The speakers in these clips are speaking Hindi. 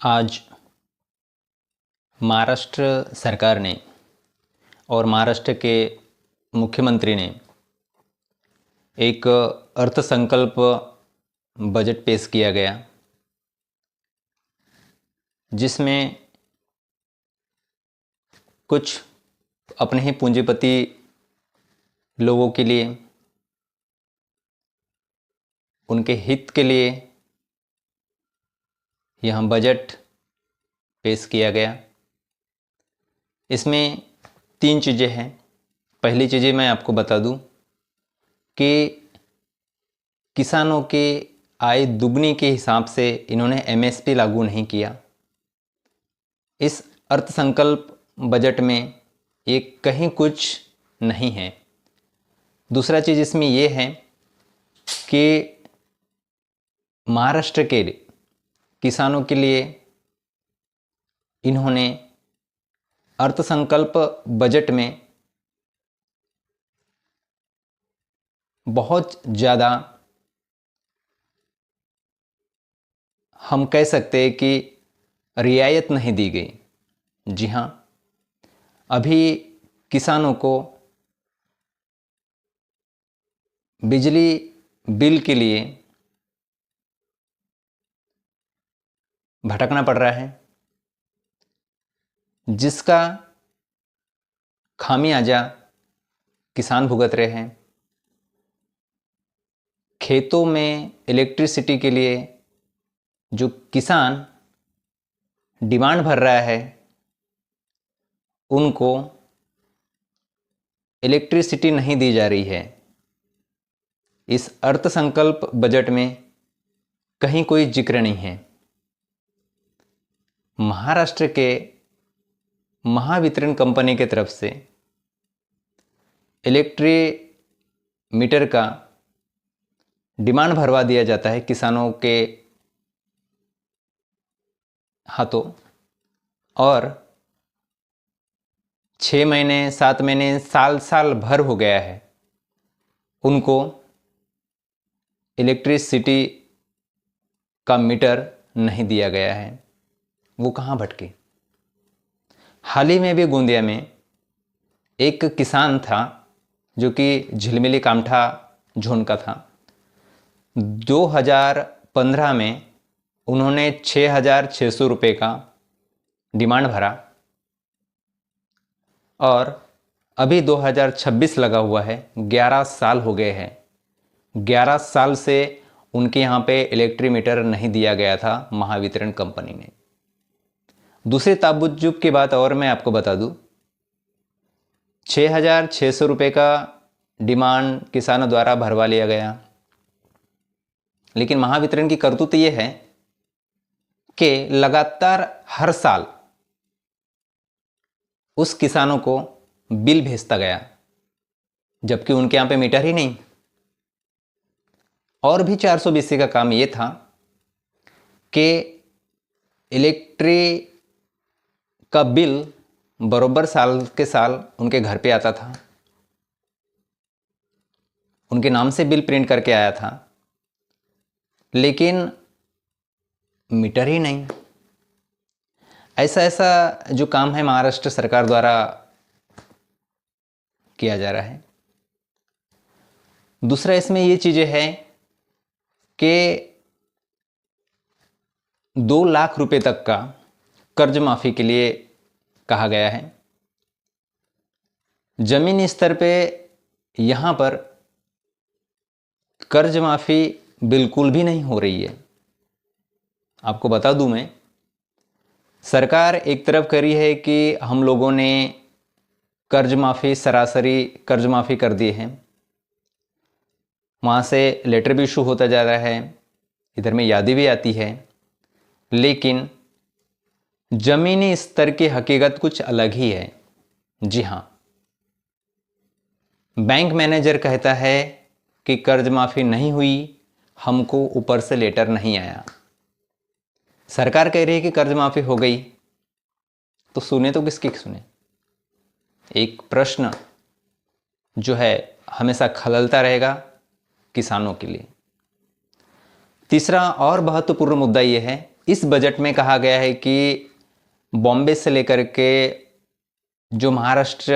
आज महाराष्ट्र सरकार ने और महाराष्ट्र के मुख्यमंत्री ने एक अर्थसंकल्प बजट पेश किया गया, जिसमें कुछ अपने ही पूंजीपति लोगों के लिए, उनके हित के लिए यह बजट पेश किया गया। इसमें 3 चीज़ें हैं। पहली चीज़ें मैं आपको बता दूं कि किसानों के आय दुगनी के हिसाब से इन्होंने एमएसपी लागू नहीं किया। इस अर्थसंकल्प बजट में ये कहीं कुछ नहीं है। दूसरा चीज़ इसमें ये है कि महाराष्ट्र के किसानों के लिए इन्होंने अर्थसंकल्प बजट में बहुत ज़्यादा, हम कह सकते हैं कि रियायत नहीं दी गई। जी हाँ, अभी किसानों को बिजली बिल के लिए भटकना पड़ रहा है, जिसका खामियाजा किसान भुगत रहे हैं। खेतों में इलेक्ट्रिसिटी के लिए जो किसान डिमांड भर रहा है, उनको इलेक्ट्रिसिटी नहीं दी जा रही है। इस अर्थसंकल्प बजट में कहीं कोई जिक्र नहीं है। महाराष्ट्र के महावितरण कंपनी की तरफ से इलेक्ट्रिक मीटर का डिमांड भरवा दिया जाता है किसानों के हाथों, और 6 महीने 7 महीने साल भर हो गया है उनको इलेक्ट्रिसिटी का मीटर नहीं दिया गया है। वो कहाँ भटके? हाल ही में भी गोंदिया में एक किसान था जो कि झिलमिली कामठा जोन का था। 2015 में उन्होंने 6,600 रुपये का डिमांड भरा, और अभी 2026 लगा हुआ है। 11 साल हो गए हैं। 11 साल से उनके यहाँ पे इलेक्ट्रिक मीटर नहीं दिया गया था महावितरण कंपनी ने। दूसरी ताज्जुब की बात और मैं आपको बता दूं, 6,600 रुपये का डिमांड किसानों द्वारा भरवा लिया गया, लेकिन महावितरण की करतूत ये है कि लगातार हर साल उस किसानों को बिल भेजता गया, जबकि उनके यहाँ पे मीटर ही नहीं। और भी 420 का काम ये था कि इलेक्ट्रिक का बिल बरोबर साल के साल उनके घर पे आता था, उनके नाम से बिल प्रिंट करके आया था, लेकिन मीटर ही नहीं। ऐसा जो काम है महाराष्ट्र सरकार द्वारा किया जा रहा है। दूसरा इसमें ये चीज़ें है कि 2 लाख रुपए तक का कर्ज माफ़ी के लिए कहा गया है। जमीनी स्तर पे यहाँ पर कर्ज माफ़ी बिल्कुल भी नहीं हो रही है। आपको बता दूं, मैं सरकार एक तरफ करी है कि हम लोगों ने कर्ज माफ़ी, सरासरी कर्ज माफ़ी कर दी है, वहाँ से लेटर भी इशू होता जा रहा है, इधर में यादें भी आती है, लेकिन जमीनी स्तर की हकीकत कुछ अलग ही है। जी हाँ, बैंक मैनेजर कहता है कि कर्ज माफ़ी नहीं हुई, हमको ऊपर से लेटर नहीं आया। सरकार कह रही है कि कर्ज माफ़ी हो गई, तो सुने तो किसकी सुने? एक प्रश्न जो है हमेशा खललता रहेगा किसानों के लिए। तीसरा और महत्वपूर्ण मुद्दा यह है, इस बजट में कहा गया है कि बॉम्बे से लेकर के जो महाराष्ट्र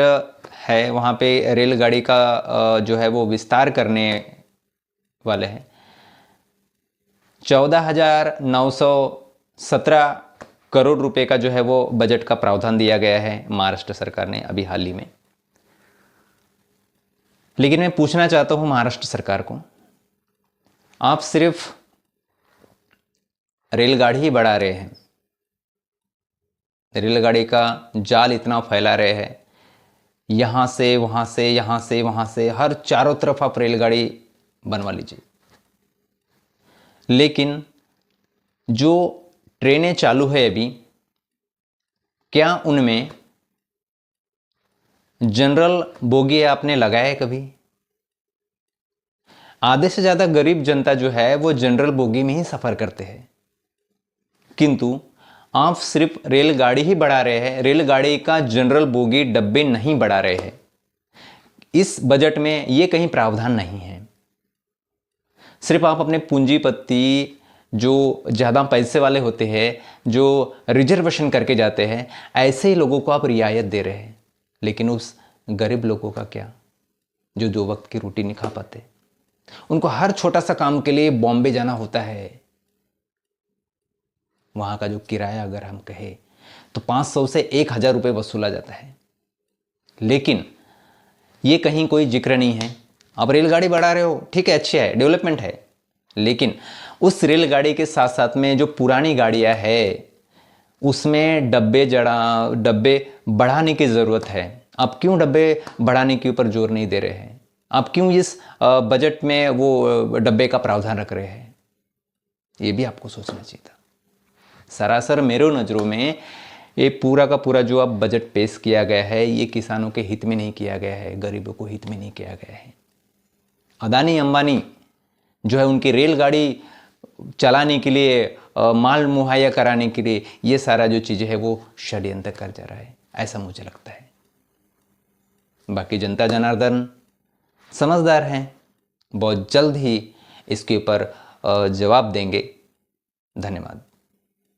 है वहाँ पे रेलगाड़ी का जो है वो विस्तार करने वाले हैं। 14,917 करोड़ रुपए का जो है वो बजट का प्रावधान दिया गया है महाराष्ट्र सरकार ने अभी हाल ही में। लेकिन मैं पूछना चाहता हूं महाराष्ट्र सरकार को, आप सिर्फ रेलगाड़ी ही बढ़ा रहे हैं, रेलगाड़ी का जाल इतना फैला रहे हैं, यहां से वहां से, यहां से वहां से, हर चारों तरफ आप रेलगाड़ी बनवा लीजिए। लेकिन जो ट्रेनें चालू है अभी, क्या उनमें जनरल बोगी आपने लगाया है कभी? आधे से ज्यादा गरीब जनता जो है वो जनरल बोगी में ही सफर करते हैं, किंतु आप सिर्फ रेलगाड़ी ही बढ़ा रहे हैं, रेलगाड़ी का जनरल बोगी डब्बे नहीं बढ़ा रहे हैं। इस बजट में ये कहीं प्रावधान नहीं है। सिर्फ आप अपने पूंजीपति जो ज़्यादा पैसे वाले होते हैं, जो रिजर्वेशन करके जाते हैं, ऐसे ही लोगों को आप रियायत दे रहे हैं। लेकिन उस गरीब लोगों का क्या, जो 2 वक्त की रोटी नहीं खा पाते, उनको हर छोटा सा काम के लिए बॉम्बे जाना होता है। वहाँ का जो किराया अगर हम कहें तो 500 से 1,000 रुपये वसूला जाता है। लेकिन ये कहीं कोई जिक्र नहीं है। आप रेलगाड़ी बढ़ा रहे हो, ठीक है, अच्छी है, डेवलपमेंट है, लेकिन उस रेलगाड़ी के साथ साथ में जो पुरानी गाड़ियाँ है उसमें डब्बे बढ़ाने की ज़रूरत है। आप क्यों डब्बे बढ़ाने के ऊपर जोर नहीं दे रहे हैं? आप क्यों इस बजट में वो डब्बे का प्रावधान रख रहे हैं? ये भी आपको सोचना चाहिए था। सरासर मेरे नज़रों में ये पूरा का पूरा जो अब बजट पेश किया गया है, ये किसानों के हित में नहीं किया गया है, गरीबों को हित में नहीं किया गया है। अदानी अंबानी जो है उनकी रेलगाड़ी चलाने के लिए, माल मुहैया कराने के लिए, ये सारा जो चीज़ें है वो षड्यंत्र कर जा रहा है, ऐसा मुझे लगता है। बाकी जनता जनार्दन समझदार हैं, बहुत जल्द ही इसके ऊपर जवाब देंगे। धन्यवाद।